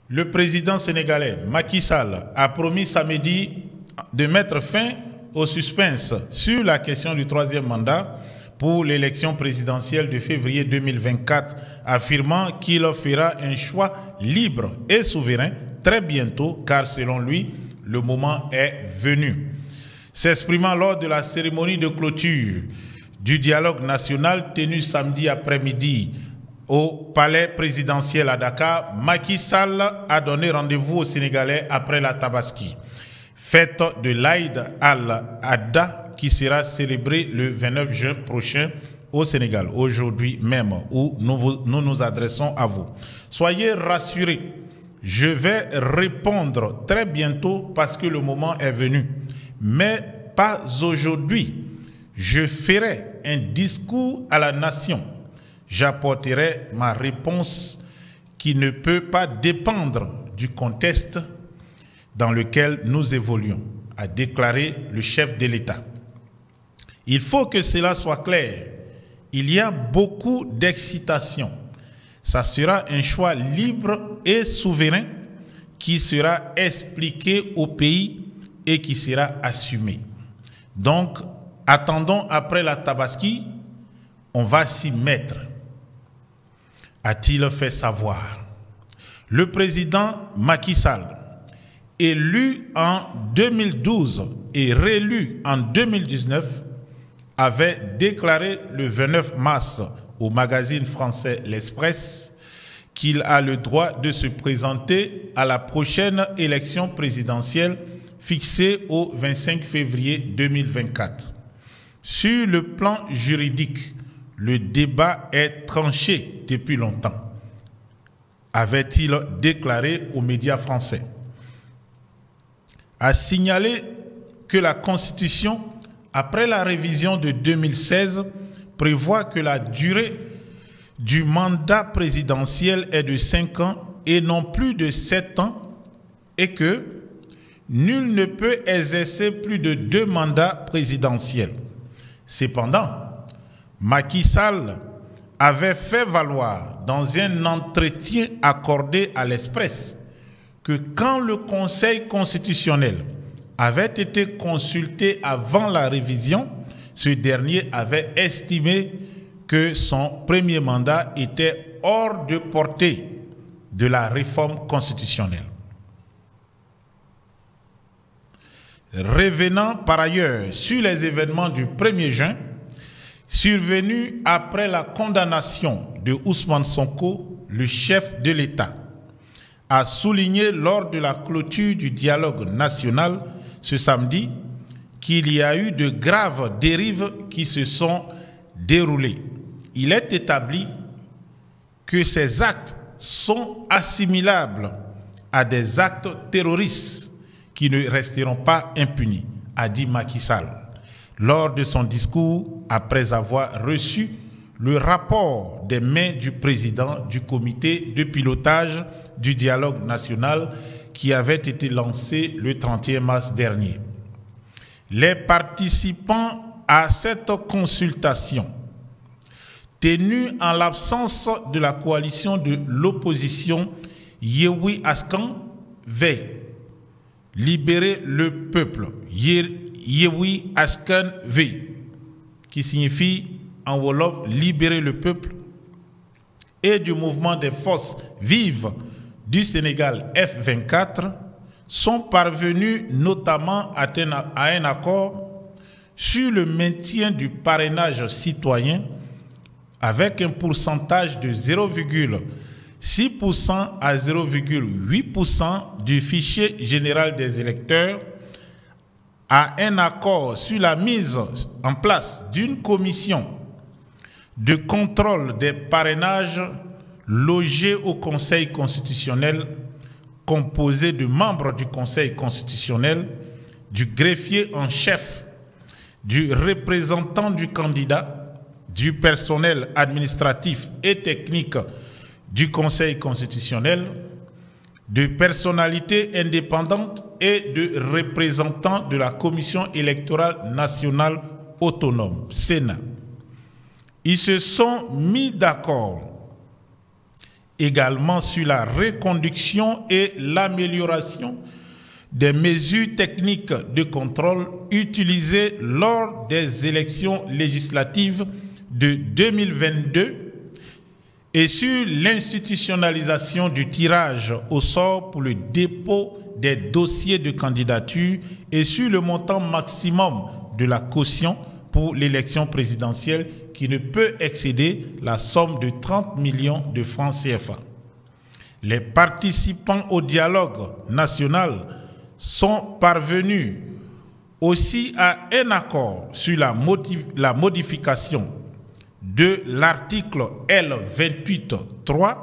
Le président sénégalais Macky Sall a promis samedi de mettre fin au suspense sur la question du troisième mandat pour l'élection présidentielle de février 2024, affirmant qu'il fera un choix libre et souverain très bientôt, car selon lui, le moment est venu. S'exprimant lors de la cérémonie de clôture du dialogue national tenu samedi après-midi au palais présidentiel à Dakar, Macky Sall a donné rendez-vous aux Sénégalais après la Tabaski, fête de l'Aïd al-Adha qui sera célébrée le 29 juin prochain au Sénégal, aujourd'hui même, où nous nous adressons à vous. Soyez rassurés, je vais répondre très bientôt parce que le moment est venu, mais pas aujourd'hui. Je ferai un discours à la nation. J'apporterai ma réponse qui ne peut pas dépendre du contexte dans lequel nous évoluons, a déclaré le chef de l'État. Il faut que cela soit clair. Il y a beaucoup d'excitation. Ça sera un choix libre et souverain qui sera expliqué au pays et qui sera assumé. Donc, attendons après la Tabaski, on va s'y mettre, a-t-il fait savoir. Le président Macky Sall, élu en 2012 et réélu en 2019, avait déclaré le 29 mars au magazine français L'Express qu'il a le droit de se présenter à la prochaine élection présidentielle fixée au 25 février 2024. Sur le plan juridique, le débat est tranché depuis longtemps, avait-il déclaré aux médias français. A signalé que la Constitution, après la révision de 2016, prévoit que la durée du mandat présidentiel est de 5 ans et non plus de 7 ans et que nul ne peut exercer plus de 2 mandats présidentiels. Cependant, Macky Sall avait fait valoir dans un entretien accordé à l'Express que quand le Conseil constitutionnel avait été consulté avant la révision, ce dernier avait estimé que son premier mandat était hors de portée de la réforme constitutionnelle. Revenant par ailleurs sur les événements du 1er juin, survenus après la condamnation de Ousmane Sonko, le chef de l'État a souligné lors de la clôture du dialogue national ce samedi qu'il y a eu de graves dérives qui se sont déroulées. Il est établi que ces actes sont assimilables à des actes terroristes qui ne resteront pas impunis, a dit Macky Sall lors de son discours après avoir reçu le rapport des mains du président du comité de pilotage du dialogue national qui avait été lancé le 31 mars dernier. Les participants à cette consultation, tenue en l'absence de la coalition de l'opposition Yewwi Askan V, libérer le peuple, Yewwi Askan V, qui signifie en Wolof libérer le peuple, et du mouvement des forces vives du Sénégal F24 sont parvenus notamment à un accord sur le maintien du parrainage citoyen avec un pourcentage de 0,6% à 0,8% du fichier général des électeurs, à un accord sur la mise en place d'une commission de contrôle des parrainages logée au Conseil constitutionnel, composée de membres du Conseil constitutionnel, du greffier en chef, du représentant du candidat, du personnel administratif et technique du Conseil constitutionnel, de personnalités indépendantes et de représentants de la Commission électorale nationale autonome, Sénat. Ils se sont mis d'accord également sur la reconduction et l'amélioration des mesures techniques de contrôle utilisées lors des élections législatives de 2022 et sur l'institutionnalisation du tirage au sort pour le dépôt des dossiers de candidature et sur le montant maximum de la caution pour l'élection présidentielle qui ne peut excéder la somme de 30 millions de francs CFA. Les participants au dialogue national sont parvenus aussi à un accord sur la modification de l'article L28.3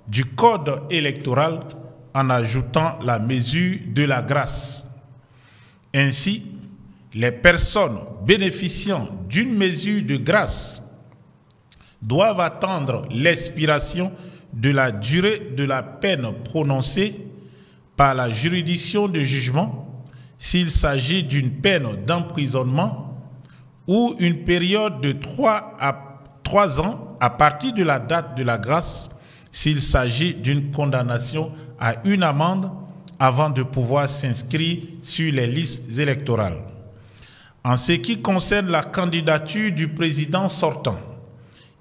du Code électoral en ajoutant la mesure de la grâce. Ainsi, les personnes bénéficiant d'une mesure de grâce doivent attendre l'expiration de la durée de la peine prononcée par la juridiction de jugement s'il s'agit d'une peine d'emprisonnement ou une période de 3 ans à partir de la date de la grâce s'il s'agit d'une condamnation à une amende avant de pouvoir s'inscrire sur les listes électorales. En ce qui concerne la candidature du président sortant,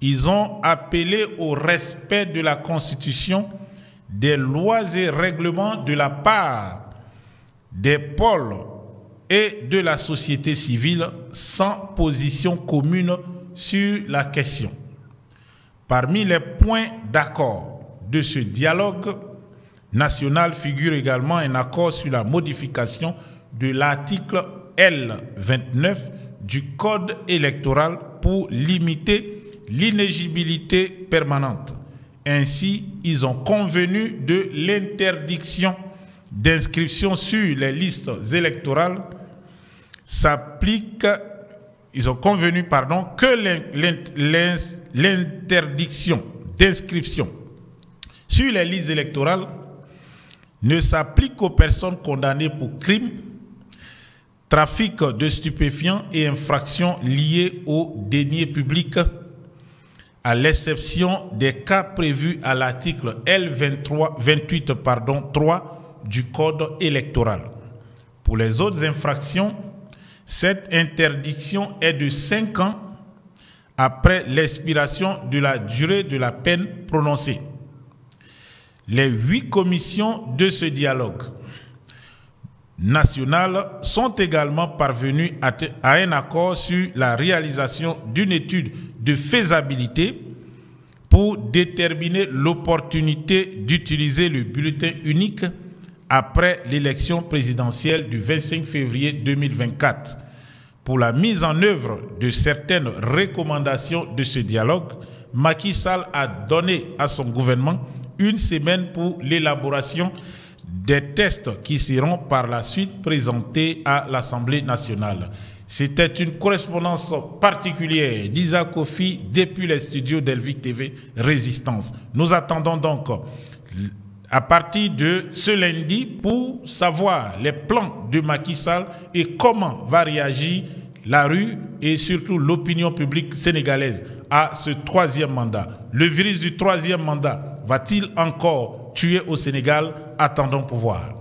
ils ont appelé au respect de la Constitution, des lois et règlements de la part des pôles et de la société civile sans position commune sur la question. Parmi les points d'accord de ce dialogue national figure également un accord sur la modification de l'article L29 du Code électoral pour limiter l'inéligibilité permanente. Ainsi, ils ont convenu de l'interdiction d'inscription sur les listes électorales ils ont convenu que l'interdiction d'inscription sur les listes électorales ne s'applique aux personnes condamnées pour crimes, trafic de stupéfiants et infractions liées aux deniers publics, à l'exception des cas prévus à l'article L28.3 du Code électoral. Pour les autres infractions, cette interdiction est de 5 ans après l'expiration de la durée de la peine prononcée. Les 8 commissions de ce dialogue national sont également parvenues à un accord sur la réalisation d'une étude de faisabilité pour déterminer l'opportunité d'utiliser le bulletin unique après l'élection présidentielle du 25 février 2024. Pour la mise en œuvre de certaines recommandations de ce dialogue, Macky Sall a donné à son gouvernement une semaine pour l'élaboration des tests qui seront par la suite présentés à l'Assemblée nationale. C'était une correspondance particulière d'Isaac Kofi depuis les studios d'Elvic TV Résistance. Nous attendons donc à partir de ce lundi pour savoir les plans de Macky Sall et comment va réagir la rue et surtout l'opinion publique sénégalaise à ce 3e mandat. Le virus du 3e mandat va-t-il encore tuer au Sénégal? Attendons pour voir.